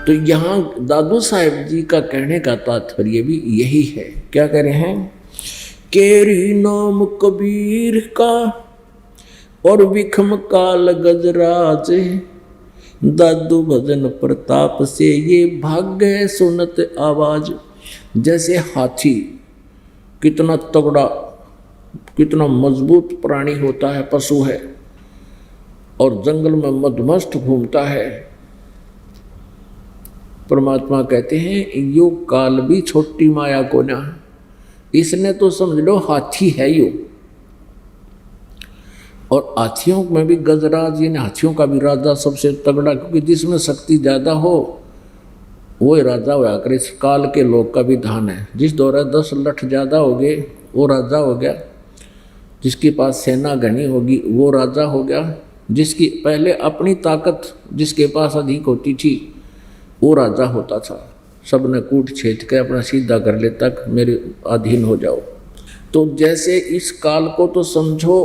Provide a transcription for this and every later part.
तो यहाँ दादू साहेब जी का कहने का तात्पर्य भी यही है। क्या कह रहे हैं? केरी नाम कबीर का और विखम काल गजराज, दादू भजन प्रताप से ये भाग्य सुनत आवाज। जैसे हाथी कितना तगड़ा, कितना मजबूत प्राणी होता है, पशु है, और जंगल में मदमस्त घूमता है। परमात्मा कहते हैं यो काल भी छोटी माया को ना, इसने तो समझ लो हाथी है यो। और हाथियों में भी गजराज, यानी हाथियों का भी राजा सबसे तगड़ा, क्योंकि जिसमें शक्ति ज़्यादा हो वो राजा होया करे। इस काल के लोग का भी धान है, जिस दौरा 10 लठ ज़्यादा हो गए वो राजा हो गया, जिसके पास सेना घनी होगी वो राजा हो गया, जिसकी पहले अपनी ताकत जिसके पास अधिक होती थी वो राजा होता था। सब ने कूट छेद के अपना सीधा कर ले तक मेरे अधीन हो जाओ। तो जैसे इस काल को तो समझो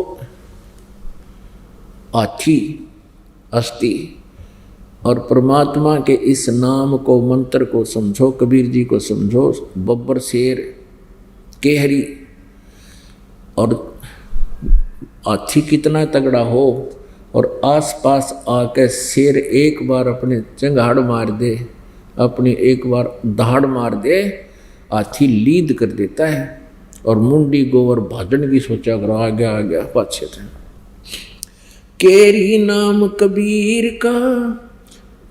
हाथी अस्थि, और परमात्मा के इस नाम को, मंत्र को समझो, कबीर जी को समझो बब्बर शेर केहरी। और हाथी कितना तगड़ा हो और आसपास आके शेर एक बार अपने चंगाड़ मार दे, अपनी एक बार दहाड़ मार दे, हाथी लीद कर देता है। और मुंडी गोवर भाजन की सोचा करो, आ गया पाछे थे। केरी नाम कबीर का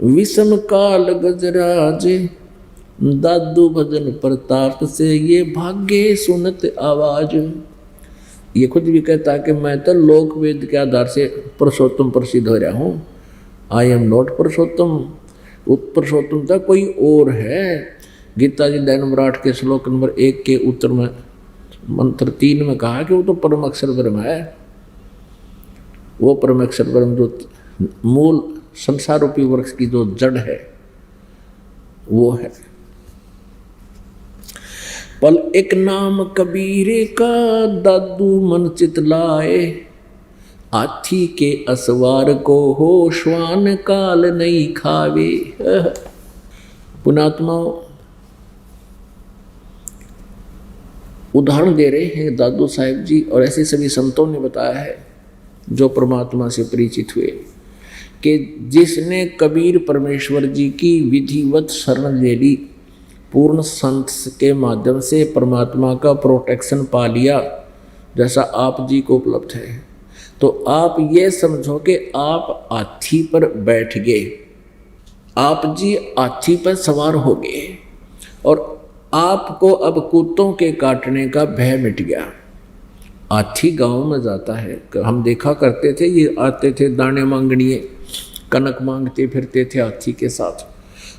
विषम काल गजराज, दादू भजन प्रताप से ये भाग्य सुनत आवाज। ये खुद भी कहता कि मैं तो लोक वेद के आधार से पुरुषोत्तम प्रसिद्ध हो रहा हूँ। आई एम नॉट पुरुषोत्तम, पुरुषोत्तम तो कोई और है। गीता जी दैन विराट के श्लोक नंबर 1 के उत्तर में मंत्र 3 में कहा कि वो तो परम अक्षर ब्रह्म है। वो परम अक्षर ब्रह्म जो मूल संसार रूपी वृक्ष की जो जड़ है वो है। पल एक नाम कबीरे का, दादू मन चित लाए, हाथी के असवार को हो श्वान काल नहीं खावे। पुणात्मा उदाहरण दे रहे हैं दादू साहेब जी, और ऐसे सभी संतों ने बताया है जो परमात्मा से परिचित हुए, कि जिसने कबीर परमेश्वर जी की विधिवत शरण ले ली, पूर्ण संत के माध्यम से परमात्मा का प्रोटेक्शन पा लिया, जैसा आप जी को उपलब्ध है, तो आप ये समझो कि आप हाथी पर बैठ गए, आप जी हाथी पर सवार हो गए, और आपको अब कुत्तों के काटने का भय मिट गया। हाथी गांव में जाता है, हम देखा करते थे, ये आते थे दाने मांगनिए, कनक मांगते फिरते थे हाथी के साथ।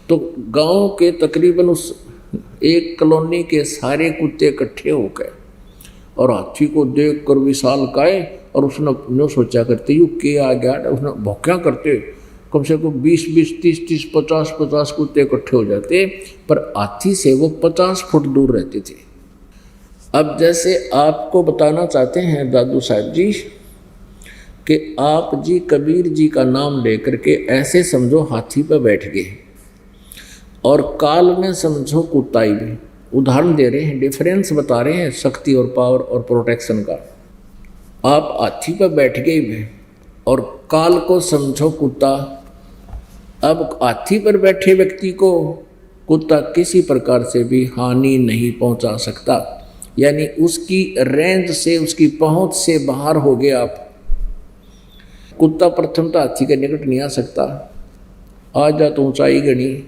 तो गांव के तकरीबन उस एक कॉलोनी के सारे कुत्ते इकट्ठे हो गए और हाथी को देख कर विशाल काय, और उसने नो सोचा करते यू के आ गया, उसने भौंक्या करते कम से कम 20-20, 30-30, 50-50 कुत्ते इकट्ठे हो जाते, पर हाथी से वो 50 फुट दूर रहते थे। अब जैसे आपको बताना चाहते हैं दादू साहब जी कि आप जी कबीर जी का नाम लेकर के ऐसे समझो हाथी पर बैठ गए, और काल में समझो कुत्ताई भी। उदाहरण दे रहे हैं, डिफरेंस बता रहे हैं शक्ति और पावर और प्रोटेक्शन का। आप हाथी पर बैठ गए और काल को समझो कुत्ता। अब हाथी पर बैठे व्यक्ति को कुत्ता किसी प्रकार से भी हानि नहीं पहुंचा सकता, यानी उसकी रेंज से, उसकी पहुंच से बाहर हो गए आप। कुत्ता प्रथम तो हाथी के निकट नहीं आ सकता, आ जा तो ऊंचाई गणी,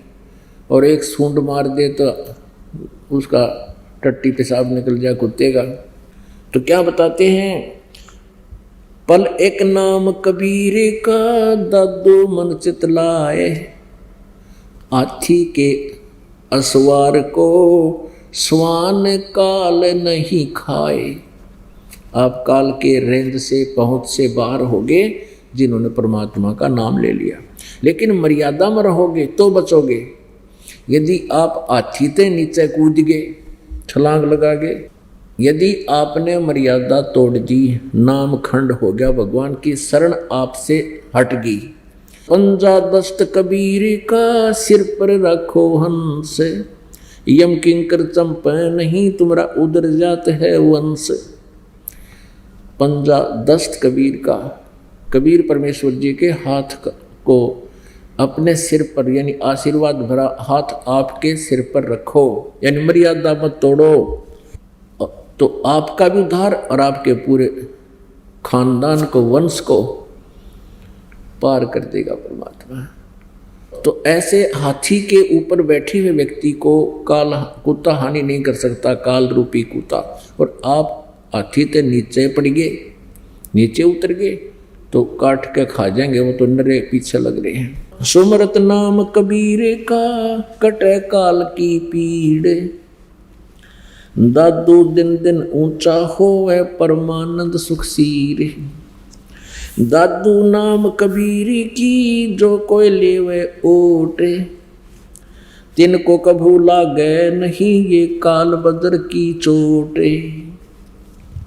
और एक सूंड मार दे तो उसका टट्टी पेशाब निकल जाए कुत्ते का। तो क्या बताते हैं, पल एक नाम कबीरे का, दादू मन चित लाए, हाथी के असवार को श्वान काल नहीं खाए। आप काल के रेंज से, पहुंच से बाहर हो गए जिन्होंने परमात्मा का नाम ले लिया। लेकिन मर्यादा में रहोगे तो बचोगे। यदि आप हाथी से नीचे कूद गए, छलांग लगा गए, यदि आपने मर्यादा तोड़ दी, नाम खंड हो गया, भगवान की शरण आपसे हट गई, पंजा दस्त कबीर का सिर पर रखो हंस, यम किंकर चंप नहीं तुम्हारा उधर जात है वंश। पंजा दस्त कबीर का, कबीर परमेश्वर जी के हाथ को अपने सिर पर यानी आशीर्वाद भरा हाथ आपके सिर पर रखो, यानी मर्यादा मत तोड़ो, तो आपका भी उद्धार और आपके पूरे खानदान को, वंश को पार कर देगा परमात्मा। तो ऐसे हाथी के ऊपर बैठे हुए व्यक्ति को काल कुत्ता हानि नहीं कर सकता, काल रूपी कुत्ता। और आप हाथी ते नीचे पड़ गए, नीचे उतर गए तो काट के खा जाएंगे, वो तो नरे पीछे लग रहे हैं। सुमरत नाम कबीर का कटे काल की पीड़, दादू दिन दिन ऊंचा होवे परमानंद सुखसीर। दादू नाम कबीर की जो कोई लेवे ओटे, तिनको कभू लागे नहीं ये काल बदर की चोटे।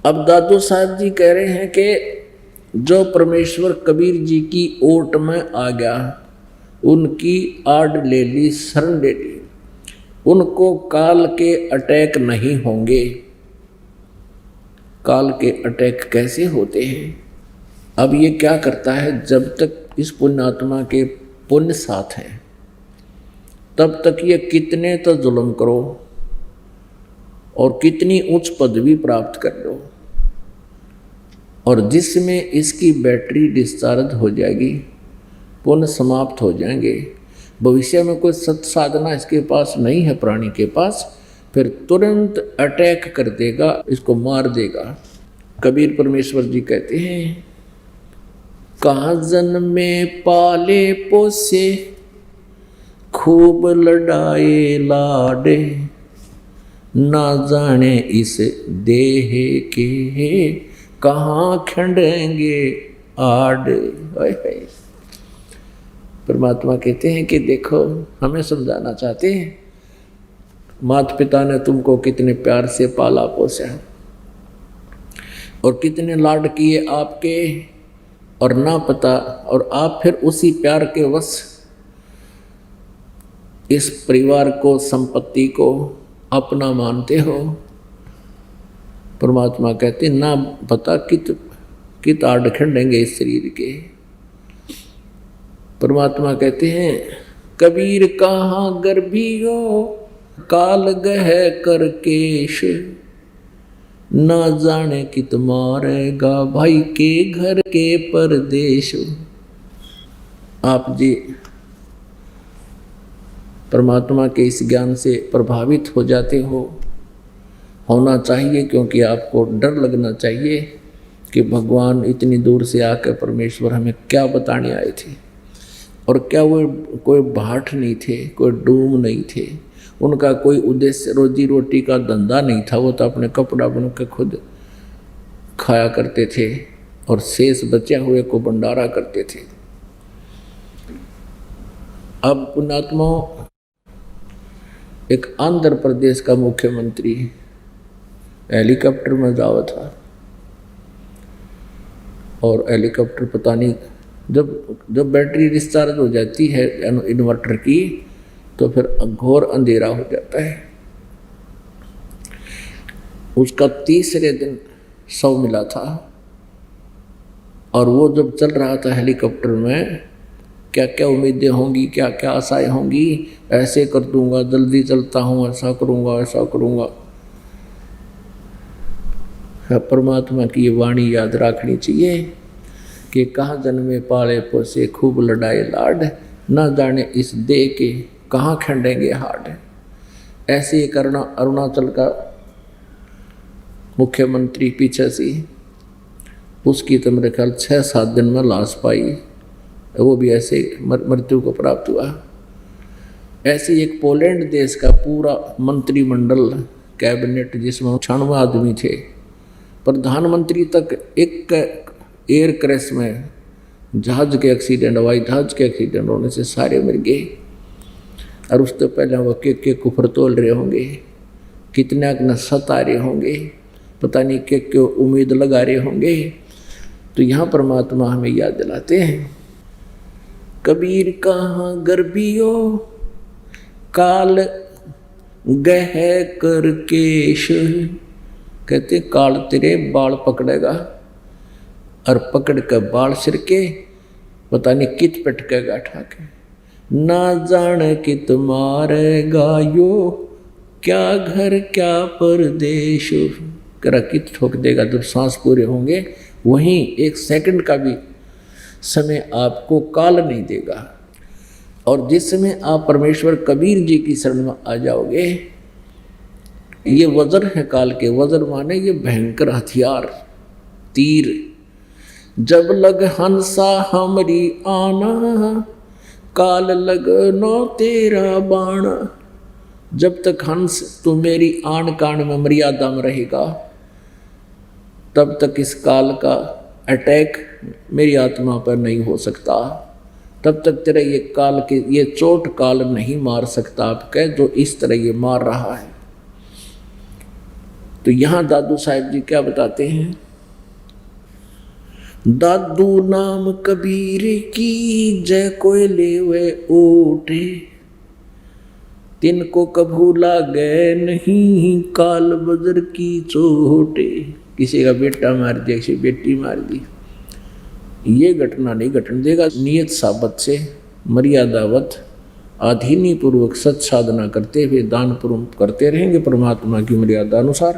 अब दादू साहब जी कह रहे हैं कि जो परमेश्वर कबीर जी की ओट में आ गया, उनकी आड़ ले ली, शरण ले ली, उनको काल के अटैक नहीं होंगे। काल के अटैक कैसे होते हैं? अब ये क्या करता है, जब तक इस पुण्यात्मा के पुण्य साथ हैं तब तक ये कितने तो जुल्म करो और कितनी उच्च पदवी प्राप्त कर लो, और जिसमें इसकी बैटरी डिस्चार्ज हो जाएगी, पुण्य समाप्त हो जाएंगे, भविष्य में कोई सत साधना इसके पास नहीं है प्राणी के पास, फिर तुरंत अटैक कर देगा, इसको मार देगा। कबीर परमेश्वर जी कहते हैं, कहाँ जन्मे पाले पोसे खूब लड़ाए लाडे, ना जाने इस देह के कहाँ खंडेंगे आड़। परमात्मा कहते हैं कि देखो, हमें समझाना चाहते हैं, माता पिता ने तुमको कितने प्यार से पाला पोसा और कितने लाड किए आपके, और ना पता, और आप फिर उसी प्यार के वश इस परिवार को, संपत्ति को अपना मानते हो। परमात्मा कहते ना पता कित आड़ खंडेंगे इस शरीर के। परमात्मा कहते हैं, कबीर कहाँ गर्भियो काल गह कर केश, ना जाने कित मारेगा भाई के घर के परदेश। आप जी परमात्मा के इस ज्ञान से प्रभावित हो जाते हो, होना चाहिए, क्योंकि आपको डर लगना चाहिए कि भगवान इतनी दूर से आकर परमेश्वर हमें क्या बताने आए थे, और क्या वो कोई भाट नहीं थे, कोई डूम नहीं थे, उनका कोई उद्देश्य रोजी रोटी का धंधा नहीं था, वो तो अपने कपड़ा बन के खुद खाया करते थे और शेष बचे हुए को भंडारा करते थे। अब पुण्यात्मा, एक आंध्र प्रदेश का मुख्यमंत्री हेलीकॉप्टर में जावा था, और हेलीकॉप्टर पता नहीं, जब बैटरी डिस्चार्ज हो जाती है इन्वर्टर की, तो फिर घोर अंधेरा हो जाता है। उसका तीसरे दिन शव मिला था, और वो जब चल रहा था हेलीकॉप्टर में, क्या क्या उम्मीदें होंगी, क्या क्या आशाएं होंगी, ऐसे कर दूंगा, जल्दी चलता हूँ, ऐसा करूँगा, ऐसा करूँगा। परमात्मा की ये वाणी याद रखनी चाहिए कि कहाँ जन्मे पाले पोसे खूब लड़ाए लाड, ना जाने इस देह के कहाँ खंडेंगे हाड। ऐसे ही करना अरुणाचल का मुख्यमंत्री पीछे से, उसकी तो मेरे ख्याल 6-7 दिन में लाश पाई, वो भी ऐसे मृत्यु को प्राप्त हुआ। ऐसे एक पोलैंड देश का पूरा मंत्रिमंडल, कैबिनेट, जिसमें 96 आदमी थे, प्रधानमंत्री तक एक एयर क्रैश में, जहाज के एक्सीडेंट, हवाई जहाज के एक्सीडेंट होने से सारे मर गए। और उससे पहले वो के कुफर तोल रहे होंगे, कितने न सता रहे होंगे, पता नहीं के उम्मीद लगा रहे होंगे। तो यहाँ परमात्मा हमें याद दिलाते हैं, कबीर कहाँ गर्भियो काल गह कर केश। कहते काल तेरे बाल पकड़ेगा और पकड़ कर बाल सिर के पता नहीं कित पटकेगा ठाके, ना जाने कित मारेगा यो क्या घर क्या परदेश। करा कित ठोक देगा जब सांस पूरे होंगे, वहीं एक सेकंड का भी समय आपको काल नहीं देगा। और जिस समय आप परमेश्वर कबीर जी की शरण में आ जाओगे, ये वज्र है काल के। वज्र माने ये भयंकर हथियार, तीर। जब लग हंसा हमरी आना काल लगनो तेरा बाण। जब तक हंस तू मेरी आन कान में मर्यादा में रहेगा, तब तक इस काल का अटैक मेरी आत्मा पर नहीं हो सकता। तब तक तेरा ये काल के ये चोट काल नहीं मार सकता आपके, जो इस तरह ये मार रहा है। तो यहां दादू साहिब जी क्या बताते हैं, दादू नाम कबीर की जय कोय लेवे ओटे, तिनको कभू लागे नहीं काल बजर की चोटे। किसी का बेटा मार दिया, किसी बेटी मार दी, ये घटना नहीं घटने देगा। नियत साबत से मर्यादावत आधीनी पूर्वक सत साधना करते हुए दान पुण्य करते रहेंगे परमात्मा की मर्यादा अनुसार,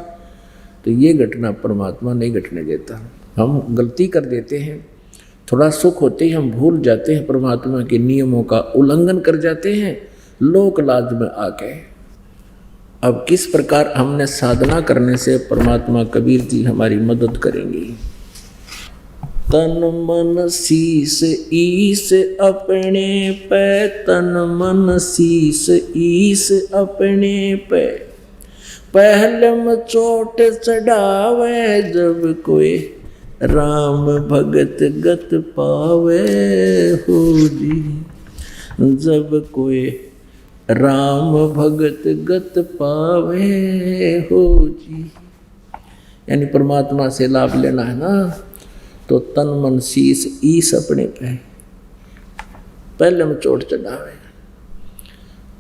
तो ये घटना परमात्मा नहीं घटने देता। हम गलती कर देते हैं, थोड़ा सुख होते ही हम भूल जाते हैं, परमात्मा के नियमों का उल्लंघन कर जाते हैं लोक लाज में आके। अब किस प्रकार हमने साधना करने से परमात्मा कबीर जी हमारी मदद करेंगे। तन मन शीस ईस अपने पे, तन मन शीस ईस अपने पे, पहलम चोट चढ़ावे जब कोई राम भगत गत पावे हो जी। जब कोई राम भगत गत पावे हो जी, यानी परमात्मा से लाभ लेना है ना, तो तन मन शीस ईस अपने पे, पहले में चोट चढ़ावे।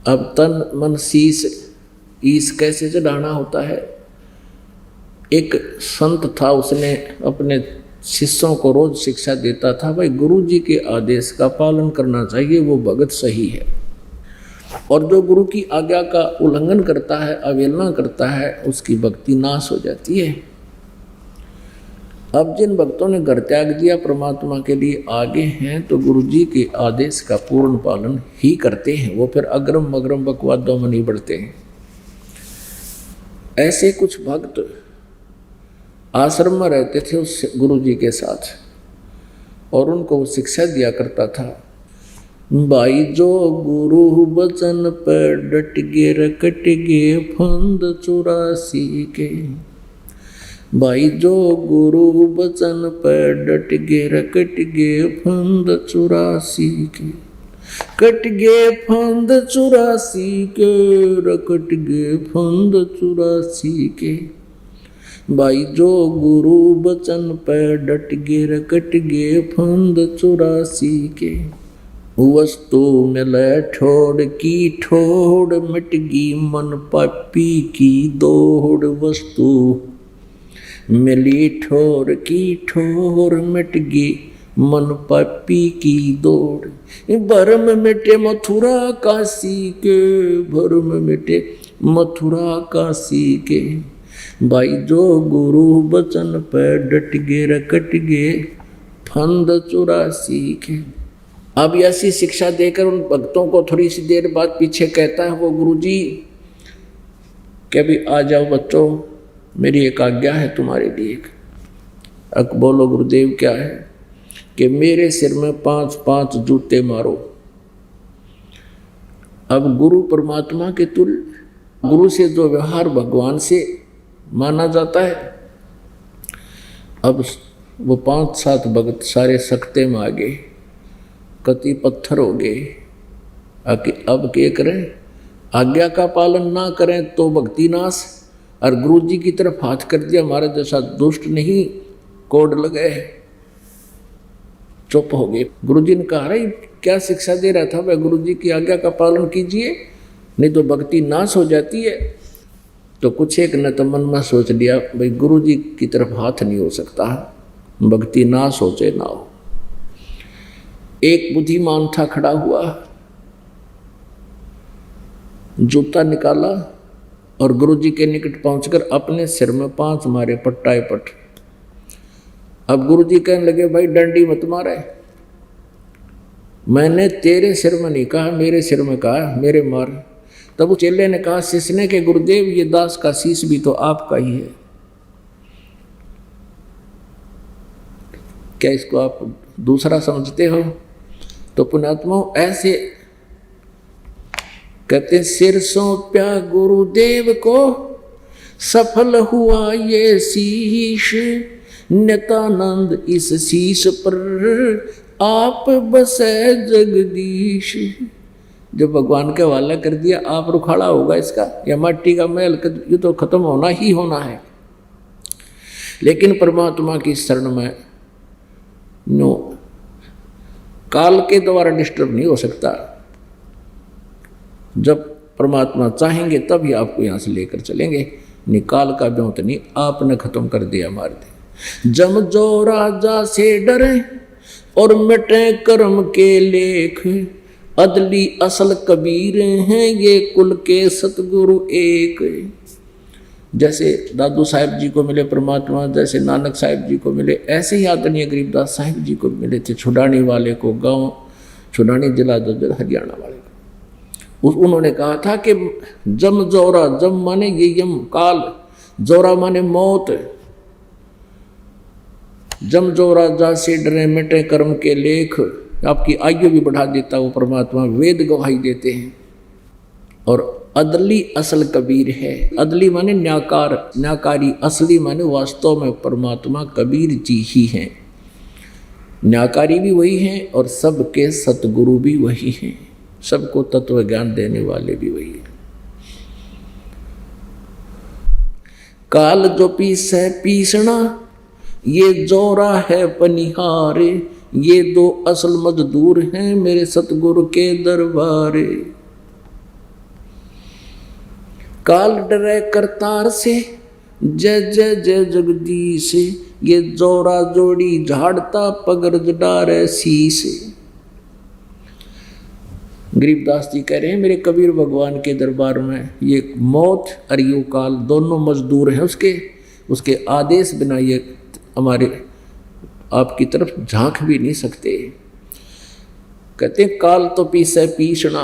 अब तन मन शीस ईस कैसे चढ़ाना होता है। एक संत था, उसने अपने शिष्यों को रोज शिक्षा देता था, भाई गुरु जी के आदेश का पालन करना चाहिए, वो भगत सही है। और जो गुरु की आज्ञा का उल्लंघन करता है, अवहेलना करता है, उसकी भक्ति नाश हो जाती है। अब जिन भक्तों ने घर त्याग दिया, परमात्मा के लिए आगे हैं, तो गुरु जी के आदेश का पूर्ण पालन ही करते हैं, वो फिर अग्रम मग्रम बकवादों में नहीं बढ़ते हैं। ऐसे कुछ भक्त आश्रम में रहते थे उस गुरु जी के साथ, और उनको वो शिक्षा दिया करता था, भाई जो गुरु बचन पर डट गे रकट गे फंद 84 के। भाई जो गुरु बचन पर डट गे रकट गे फंद 84 के, कट गे फंद 84 के, रकट गे फंद 84 के। भाई जो गुरु बचन पर डट गे रकट गे फंद 84 के। वस्तु मिले ठोड़ की ठोड़ मिटगी मन पापी की दौड़। वस्तु मिली ठोर की ठोर मिटगी मन पापी की दौड़। भरम मिटे मथुरा काशी के, भरम मिटे मथुरा काशी के। भाई जो गुरु बचन पर डट गे रकट गे फंद 84 के। अब ऐसी शिक्षा देकर उन भक्तों को थोड़ी सी देर बाद पीछे कहता है वो गुरुजी कि अभी आ जाओ बच्चों, मेरी एक आज्ञा है तुम्हारे लिए। अब बोलो गुरुदेव क्या है? कि मेरे सिर में 5-5 जूते मारो। अब गुरु परमात्मा के तुल्य, गुरु से जो व्यवहार भगवान से माना जाता है। अब वो 5-7 भगत सारे सख्ते में आ गए, कति पत्थर हो गए। अब क्या करें? आज्ञा का पालन ना करें तो भक्ति नाश, और गुरु जी की तरफ हाथ कर दिया, हमारे जैसा दुष्ट नहीं कोड लगे, चुप हो गए। गुरु जी ने कहा, अरे क्या शिक्षा दे रहा था? वह गुरु जी की आज्ञा का पालन कीजिए, नहीं तो भक्ति नाश हो जाती है। तो कुछ एक न तो मन में सोच लिया भाई गुरु जी की तरफ हाथ नहीं हो सकता, भक्ति नाश हो चाहे ना हो। एक बुद्धिमान था खड़ा हुआ, जूता निकाला और गुरु जी के निकट पहुंचकर अपने सिर में 5 मारे पट्टाए पट। अब गुरु जी कहने लगे भाई डंडी मत मारे, मैंने तेरे सिर में नहीं कहा, मेरे सिर में कहा, मेरे मार। तब उस चेले ने कहा शिष्य ने कि गुरुदेव ये दास का शीश भी तो आपका ही है, क्या इसको आप दूसरा समझते हो? तो पुण्यात्मा ऐसे कहते सिर सौंप्या गुरुदेव को सफल हुआ ये शीश, नित्यानंद इस शीश पर आप बसे जगदीश। जब भगवान के हवाला कर दिया आप रुखाड़ा होगा इसका, या माटी का महल, ये तो खत्म होना ही होना है। लेकिन परमात्मा की शरण में नो काल के द्वारा डिस्टर्ब नहीं हो सकता। जब परमात्मा चाहेंगे तभी आपको यहां से लेकर चलेंगे, निकाल का ब्योत नहीं, आपने खत्म कर दिया, मार दिया। जम जो राजा से डरे और मिटे कर्म के लेख, अदली असल कबीर हैं ये कुल के सतगुरु एक। जैसे दादू साहिब जी को मिले परमात्मा, जैसे नानक साहिब जी को मिले, ऐसे ही आदरणीय गरीबदास साहिब जी को मिले थे। छुडानी वाले को, गांव छुडानी जिला ददर हरियाणा वाले को, उन्होंने कहा था कि जम जोरा, जम माने ये यम काल, जोरा माने मौत। जम जोरा जा से डरे मिटे कर्म के लेख, आपकी आयु भी बढ़ा देता वो परमात्मा, वेद गवाही देते हैं। और अदली असल कबीर है, अदली माने न्याकार, न्याकारी, असली माने वास्तव में परमात्मा कबीर जी ही हैं। न्याकारी भी वही हैं और सबके सतगुरु भी वही हैं, सबको तत्व ज्ञान देने वाले भी वही हैं। काल जो पीसे पीसना ये जोरा है पनिहारे, ये 2 असल मजदूर हैं मेरे सतगुरु के दरबारे। काल डरे करतार से जय जय जय जगदीश, ये जोरा जोड़ी झाड़ता पगरज डारे शीश। गरीबदास जी कह रहे हैं मेरे कबीर भगवान के दरबार में ये मौत और ये काल दोनों मजदूर हैं उसके आदेश बिना ये हमारे आपकी तरफ झांक भी नहीं सकते। कहते काल तो पीसे पीसना,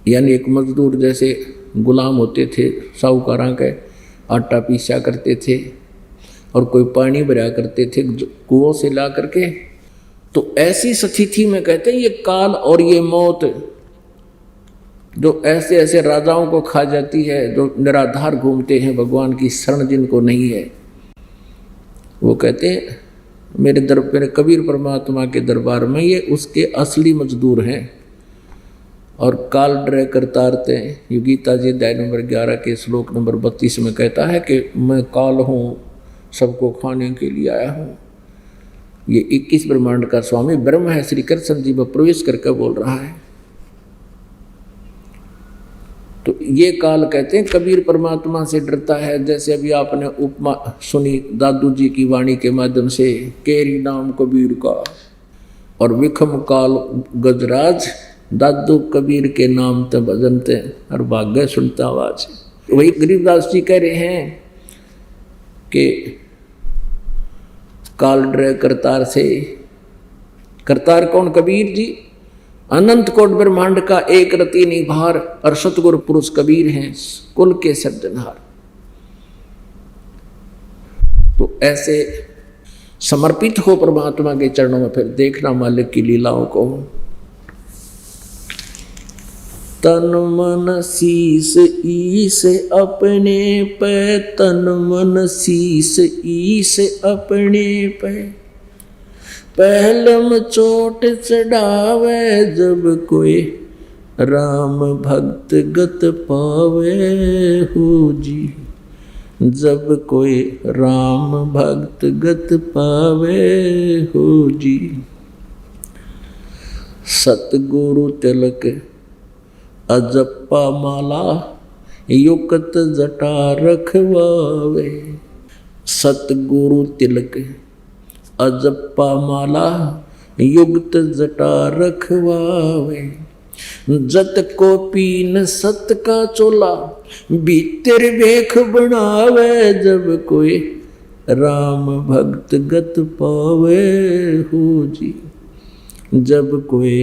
यानी एक मजदूर जैसे गुलाम होते थे साहूकारों के, आटा पीसा करते थे और कोई पानी भरा करते थे कुओं से ला करके। तो ऐसी स्थिति में कहते हैं ये काल और ये मौत जो ऐसे ऐसे राजाओं को खा जाती है, जो निराधार घूमते हैं, भगवान की शरण जिनको नहीं है, वो कहते हैं मेरे कबीर परमात्मा के दरबार में ये उसके असली मजदूर हैं। और काल डरे करतारते, ये गीता जी अध्याय नंबर 11 के श्लोक नंबर 32 में कहता है कि मैं काल हूँ, सबको खाने के लिए आया हूँ। ये 21 ब्रह्मांड का स्वामी ब्रह्म है, श्री कृष्ण जी में प्रवेश करके बोल रहा है। तो ये काल कहते हैं कबीर परमात्मा से डरता है। जैसे अभी आपने उपमा सुनी दादू जी की वाणी के माध्यम से, केरी नाम कबीर का और विखम काल गजराज, दादू कबीर के नाम ते भजनते और भाग्य सुनता आवाज। वही गरीबदास जी कह रहे हैं कि काल डरे करतार से। करतार कौन? कबीर जी। अनंत कोट ब्रह्मांड का एक रति निभार और सतगुरु पुरुष कबीर हैं, कुल के सज्जनहार। तो ऐसे समर्पित हो परमात्मा के चरणों में, फिर देखना मालिक की लीलाओं को। तन मन शीस ईस अपने पे, तन मन शीस ईस अपने पे, पहलम चोट चढ़ावे जब कोई राम भक्त गत पावे हो जी, जब कोई राम भक्त गत पावे हो जी। सतगुरु तिलक अजप्पा माला युक्त जटा रखवावे। सतगुरु तिलक अजप्पा माला युक्त जटा रखवावे। जत को पीन सत का चोला भीतर भेख बनावे। जब कोई राम भक्त गत पावे हो जी। जब कोई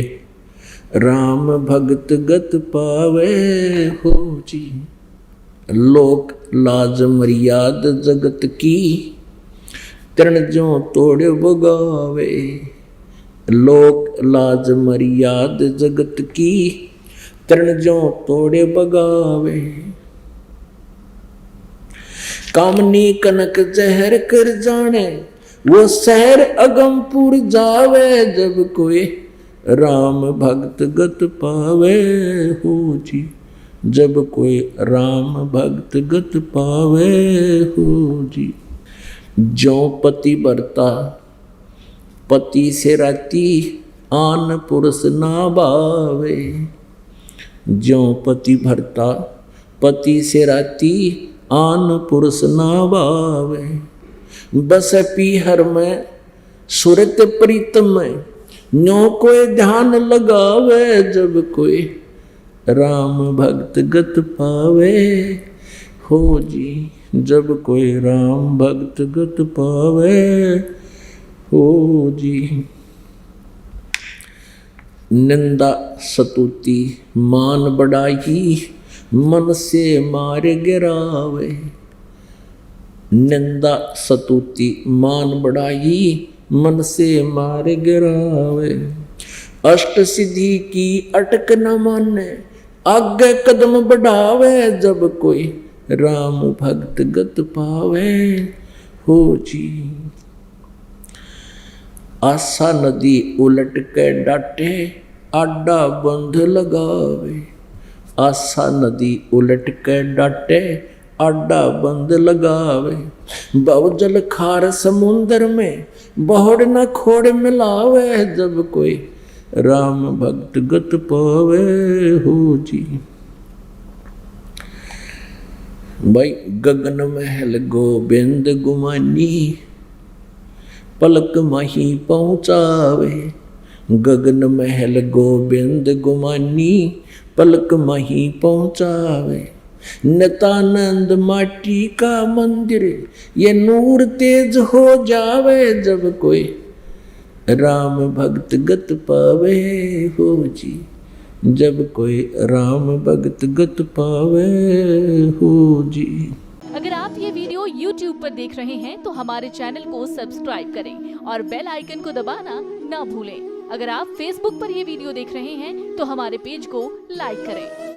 राम भक्त गत पावे हो जी। लोक लाज मर्याद जगत की तृण ज्यों तोड़ बगावे। लोक लाज मर्याद जगत की तृण ज्यों तोड़े बगावे। कामनी कनक जहर कर जाने वो शहर अगमपुर जावे। जब कोई राम भक्त गत पावे हो जी। जब कोई राम भक्त गत पावे हो जी। ज्यों पति बरता पति से राती आन पुरुष ना भावे। ज्यों पति भरता पति से राती आन पुरुष ना भावे। बस पीहर में सुरत प्रीतम में न्यों कोई ध्यान लगावे। जब कोई राम भक्त गत पावे हो जी। जब कोई राम भक्त गत पावे हो जी। निंदा सतुति मान बढ़ाई मन से मार गिरावे। निंदा सतुति मान बढ़ाई मन से मार गिरावे। अष्ट सिद्धि की अटक न माने आगे कदम बढ़ावे। जब कोई राम भक्त गत पावे हो जी। आशा नदी उलट के डाटे आडा बंध लगावे। आशा नदी उलट के डाटे आडा बंद लगावे। बहुजल खार समुंदर में बहुड़ न खोड़ मिलावे। जब कोई राम भक्त गत पावे हो जी। भाई गगन महल गोबिंद गुमानी पलक माही पहुँचावे। गगन महल गोबिंद गुमानी पलक माही पहुँचावे। नितानंद माटी का मंदिर ये नूर तेज हो जावे। जब कोई राम भक्त गत पावे हो जी। जब कोई राम भक्त गत पावे हो जी। अगर आप ये वीडियो YouTube पर देख रहे हैं तो हमारे चैनल को सब्सक्राइब करें और बेल आइकन को दबाना ना भूलें। अगर आप Facebook पर ये वीडियो देख रहे हैं तो हमारे पेज को लाइक करें।